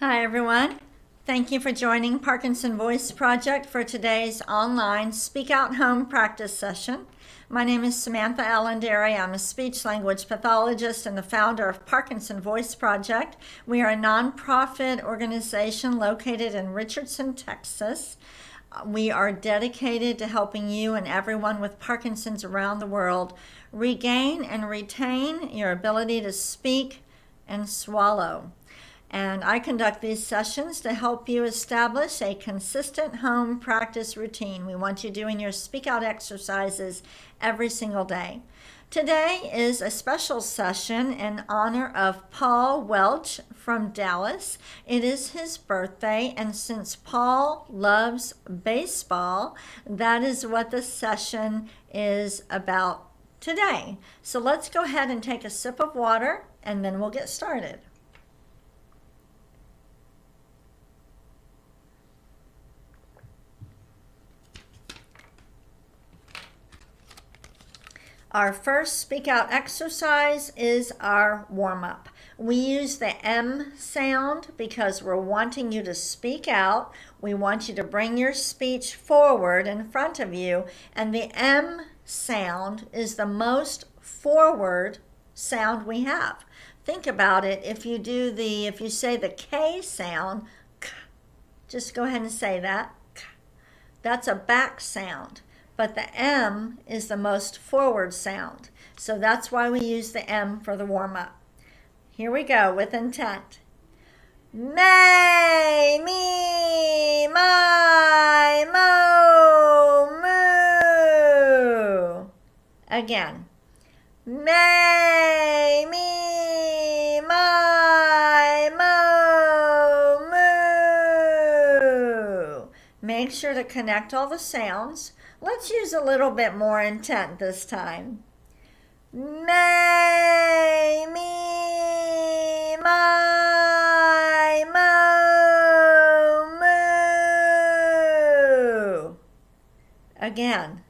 Hi, everyone. Thank you for joining Parkinson Voice Project for today's online Speak Out Home practice session. My name is Samantha Allenderry. I'm a speech language pathologist and the founder of Parkinson Voice Project. We are a nonprofit organization located in Richardson, Texas. We are dedicated to helping you and everyone with Parkinson's around the world regain and retain your ability to speak and swallow. And I conduct these sessions to help you establish a consistent home practice routine. We want you doing your speak out exercises every single day. Today is a special session in honor of Paul Welch from Dallas. It is his birthday, and since Paul loves baseball, that is what the session is about today. So let's go ahead and take a sip of water, and then we'll get started. Our first speak out exercise is our warm up. We use the M sound because we're wanting you to speak out. We want you to bring your speech forward in front of you, and the M sound is the most forward sound we have. Think about it. If you say the K sound, k, just go ahead and say that. K. That's a back sound. But the M is the most forward sound. So that's why we use the M for the warm-up. Here we go with intent. May, me, my, mo, moo. Again. May, me, my, mo, moo. Make sure to connect all the sounds. Let's use a little bit more intent this time. May, me, my, mo, moo. Again.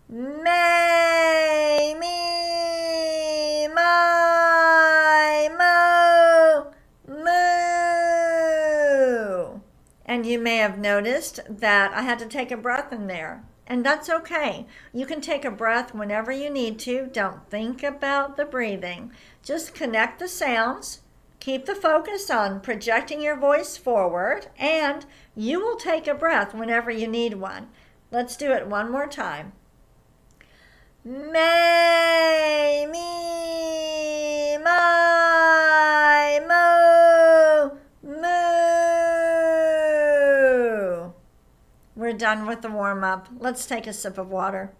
May, me, my, mo, moo. And you may have noticed that I had to take a breath in there. And that's okay. You can take a breath whenever you need to. Don't think about the breathing. Just connect the sounds. Keep the focus on projecting your voice forward, and you will take a breath whenever you need one. Let's do it one more time. May, me, my, mo, moo. We're done with the warm-up. Let's take a sip of water.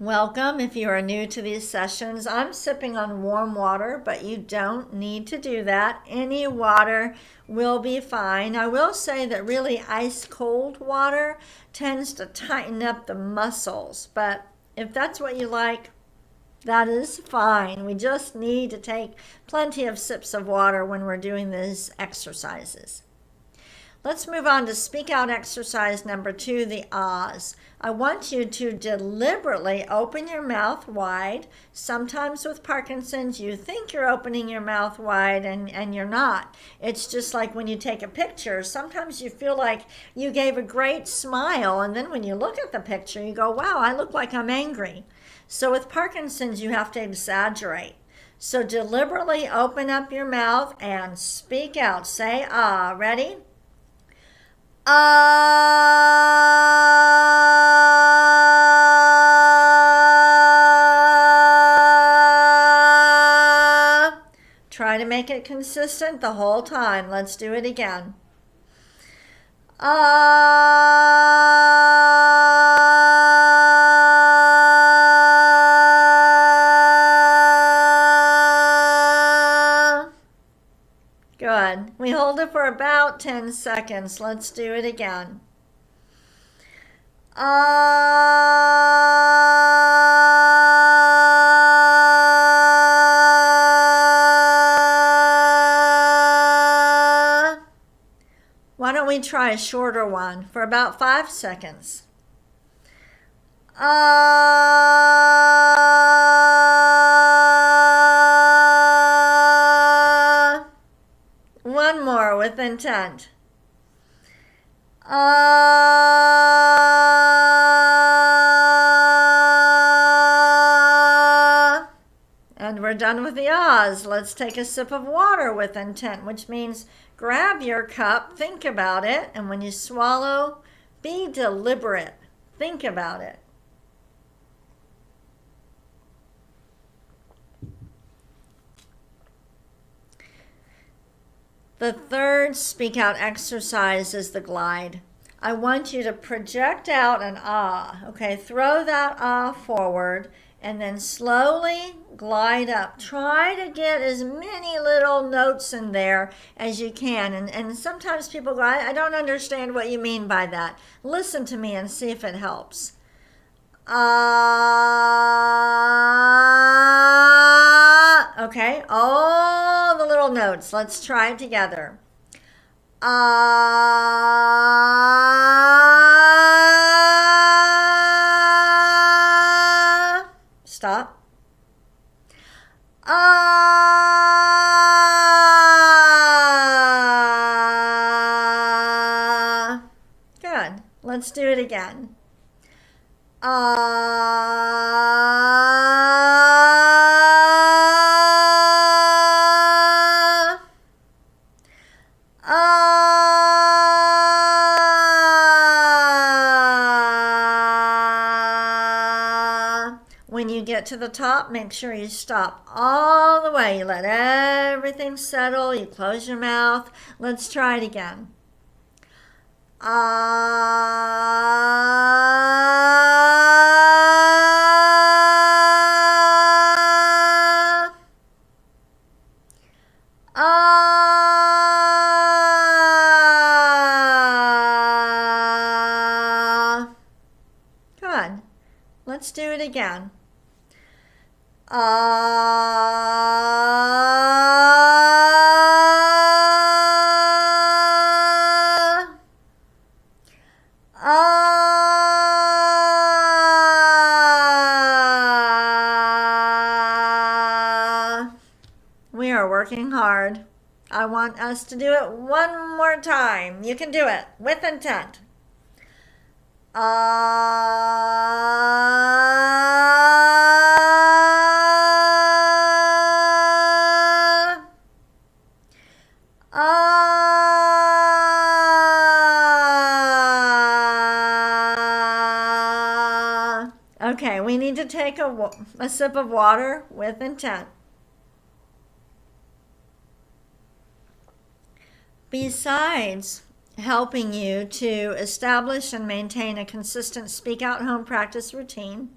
Welcome if you are new to these sessions. I'm sipping on warm water, but you don't need to do that. Any water will be fine. I will say that really ice-cold water tends to tighten up the muscles, but if that's what you like, that is fine. We just need to take plenty of sips of water when we're doing these exercises. Let's move on to speak out exercise number 2, the ahs. I want you to deliberately open your mouth wide. Sometimes with Parkinson's, you think you're opening your mouth wide and you're not. It's just like when you take a picture. Sometimes you feel like you gave a great smile, and then when you look at the picture, you go, wow, I look like I'm angry. So with Parkinson's, you have to exaggerate. So deliberately open up your mouth and speak out. Say ah. Ready? Ah. Try to make it consistent the whole time. Let's do it again. Ah. Good. We hold it for about 10 seconds. Let's do it again. Why don't we try a shorter one for about 5 seconds? Ah. one more with intent. And we're done with the ahs. Let's take a sip of water with intent, which means grab your cup, think about it, and when you swallow, be deliberate. Think about it. The third speak out exercise is the glide. I want you to project out an ah, okay? Throw that ah forward and then slowly glide up. Try to get as many little notes in there as you can. And sometimes people go, I don't understand what you mean by that. Listen to me and see if it helps. Okay, all the little notes. Let's try it together. Stop. Good. Let's do it again. When you get to the top, make sure you stop all the way. You let everything settle. You close your mouth. Let's try it again. Good. Let's do it again. We are working hard. I want us to do it one more time. You can do it with intent. Okay, we need to take a sip of water with intent. Besides helping you to establish and maintain a consistent speak out home practice routine,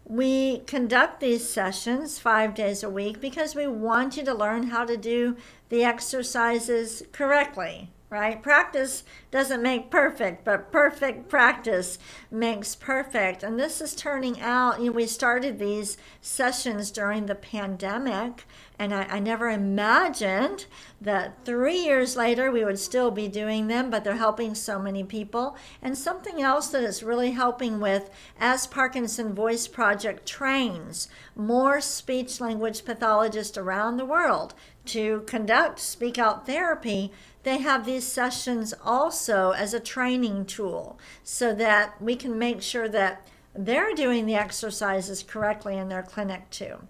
we conduct these sessions 5 days a week because we want you to learn how to do the exercises correctly, right? Practice doesn't make perfect, but perfect practice makes perfect. And this is turning out, we started these sessions during the pandemic, and I never imagined that 3 years later we would still be doing them, but they're helping so many people. And something else that it's really helping with, as Parkinson Voice Project trains more speech language pathologists around the world to conduct speak out therapy, they have these sessions also as a training tool so that we can make sure that they're doing the exercises correctly in their clinic too.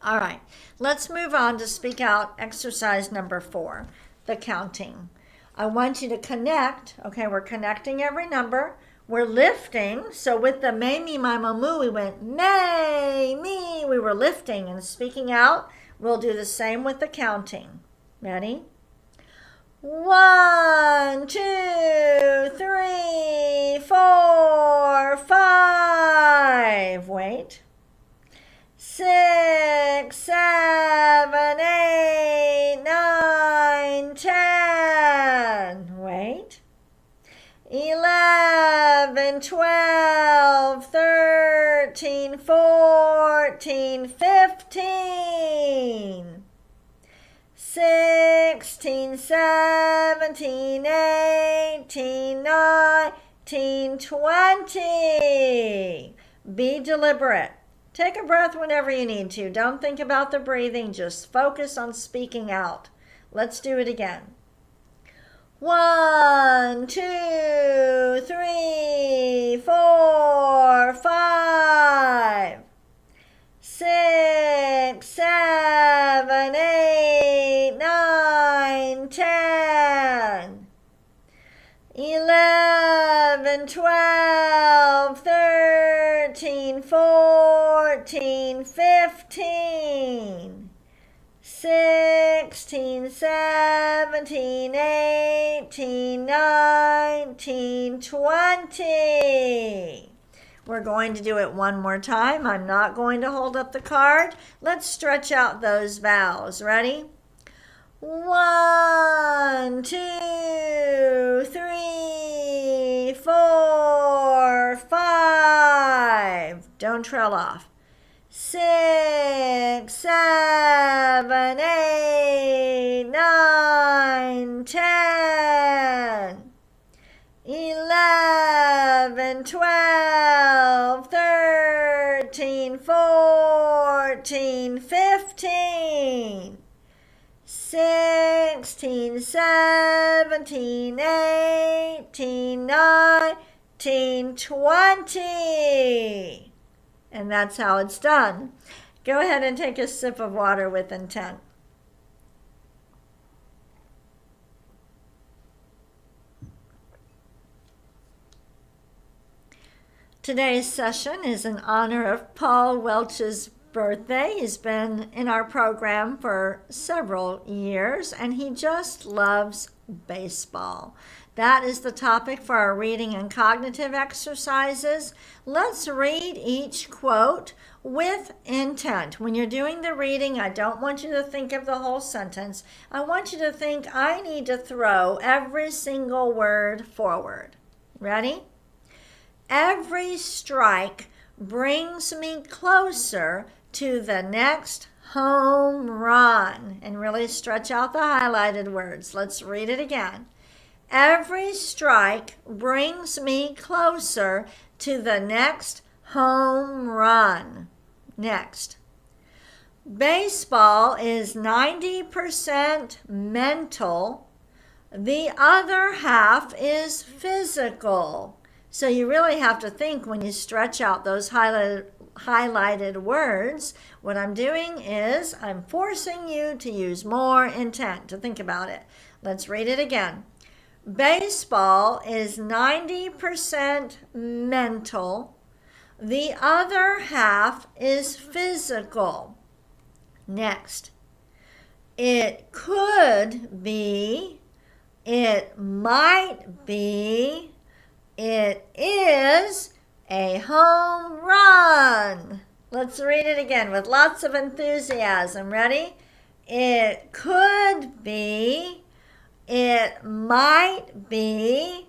All right, let's move on to speak out exercise number 4, the counting. I want you to connect. Okay, we're connecting every number. We're lifting. So with the me, me, my, mo, moo, we went me, me. We were lifting and speaking out. We'll do the same with the counting. Ready? 1, 2, 3, 4, 5. Wait. 6, 7, 8, 9, 10. Wait. 11, 12, 13, 14, 15. 16, 17, 18, 19, 20. Be deliberate. Take a breath whenever you need to. Don't think about the breathing. Just focus on speaking out. Let's do it again. 1, 2, 3, 4, 5, 6, 7, 8, 9, 10, 11, 12, 13, 14, 15, 16, 17, 18, 19, 20. We're going to do it one more time. I'm not going to hold up the card. Let's stretch out those vowels. Ready? 1, 2, 3, 4, 5. Don't trail off. 6, 7, 8, 9, 10, 11, 12, 13, 14, 15, 16, 17, 18, 19, 20. And that's how it's done. Go ahead and take a sip of water with intent. Today's session is in honor of Paul Welch's birthday. He's been in our program for several years, and he just loves baseball. That is the topic for our reading and cognitive exercises. Let's read each quote with intent. When you're doing the reading, I don't want you to think of the whole sentence. I want you to think, I need to throw every single word forward. Ready? Every strike brings me closer to the next home run. And really stretch out the highlighted words. Let's read it again. Every strike brings me closer to the next home run. Next. Baseball is 90% mental. The other half is physical. So you really have to think when you stretch out those highlighted words. What I'm doing is I'm forcing you to use more intent to think about it. Let's read it again. Baseball is 90% mental. The other half is physical. Next. It could be. It might be. It is a home run. Let's read it again with lots of enthusiasm. Ready? It could be. It might be.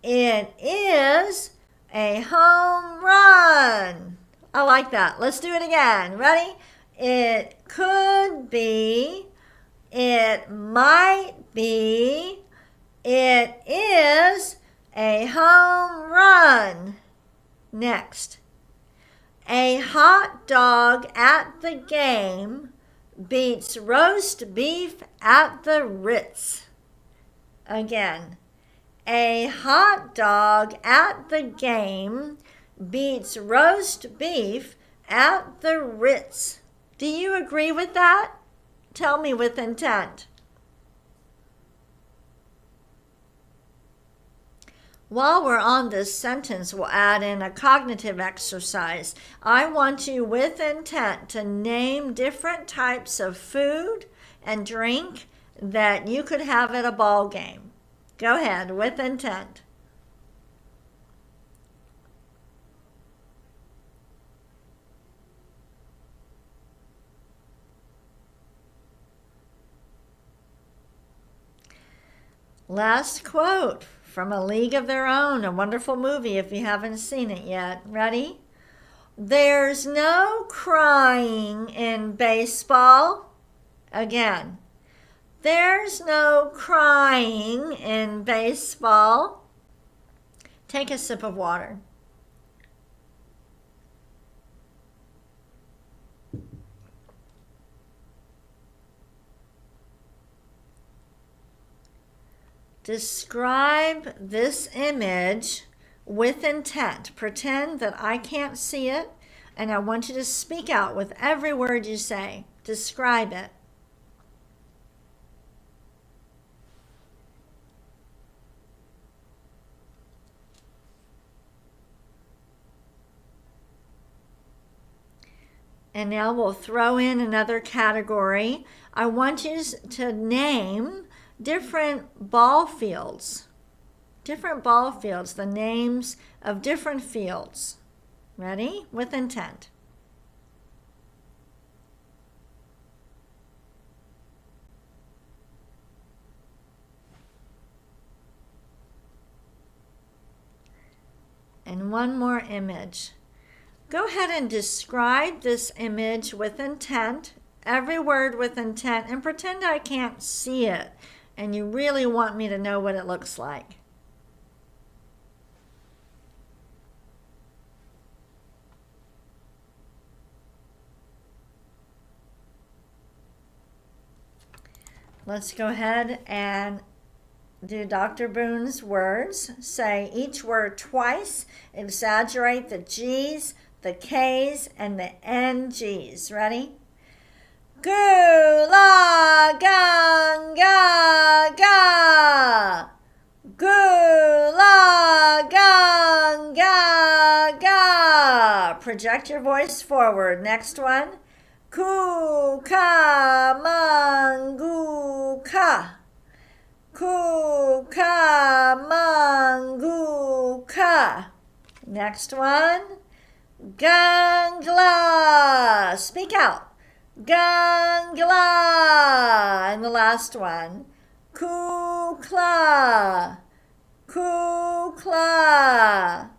It is a home run. I like that. Let's do it again. Ready? It could be. It might be. It is a home run. Next. A hot dog at the game beats roast beef at the Ritz. Again, a hot dog at the game beats roast beef at the Ritz. Do you agree with that? Tell me with intent. While we're on this sentence, we'll add in a cognitive exercise. I want you with intent to name different types of food and drink that you could have at a ball game. Go ahead, with intent. Last quote from A League of Their Own, a wonderful movie if you haven't seen it yet. Ready? There's no crying in baseball. Again. There's no crying in baseball. Take a sip of water. Describe this image with intent. Pretend that I can't see it, and I want you to speak out with every word you say. Describe it. And now we'll throw in another category. I want you to name different ball fields. Different ball fields, the names of different fields. Ready? With intent. And one more image. Go ahead and describe this image with intent, every word with intent, and pretend I can't see it, and you really want me to know what it looks like. Let's go ahead and do Dr. Boone's words. Say each word twice. Exaggerate the G's, the K's, and the NG's. Ready? Gu la gang ga ga. Gu la gang ga ga. Project your voice forward. Next one. Ku ka mangu ka. Ku ka mangu ka. Next one. Gangla. Speak out. Gangla. And the last one. Kukla. Kukla.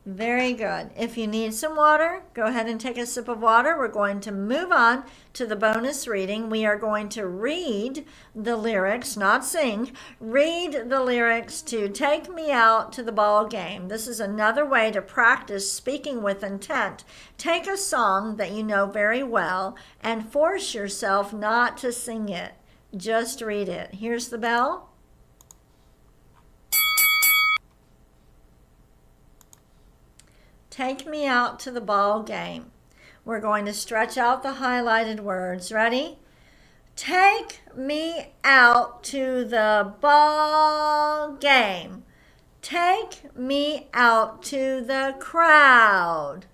Very good. If you need some water, go ahead and take a sip of water. We're going to move on to the bonus reading. We are going to read the lyrics, not sing. Read the lyrics to Take Me Out to the Ball Game. This is another way to practice speaking with intent. Take a song that you know very well and force yourself not to sing it. Just read it. Here's the bell. Take me out to the ball game. We're going to stretch out the highlighted words. Ready? Take me out to the ball game. Take me out to the crowd.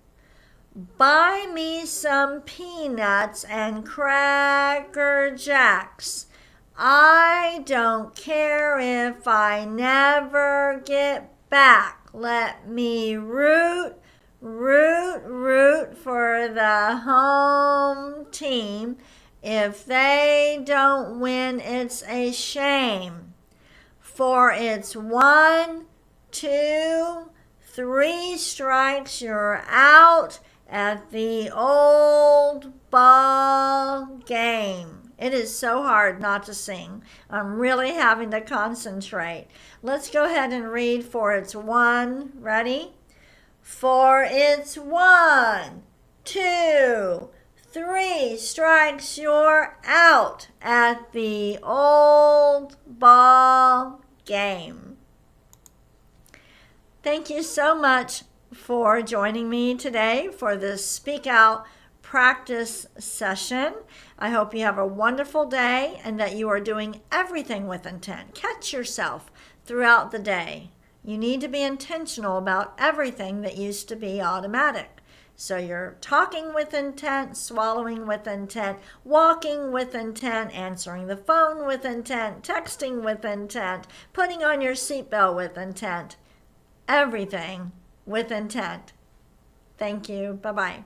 Buy me some peanuts and Cracker Jacks. I don't care if I never get back. Let me root for the home team. If they don't win, it's a shame. For it's 1, 2, 3 strikes, you're out at the old ball game. It is so hard not to sing. I'm really having to concentrate. Let's go ahead and read for it's 1. Ready? For it's 1, 2, 3 strikes, you're out at the old ball game. Thank you so much for joining me today for this Speak Out practice session. I hope you have a wonderful day and that you are doing everything with intent. Catch yourself throughout the day. You need to be intentional about everything that used to be automatic. So you're talking with intent, swallowing with intent, walking with intent, answering the phone with intent, texting with intent, putting on your seatbelt with intent. Everything with intent. Thank you. Bye-bye.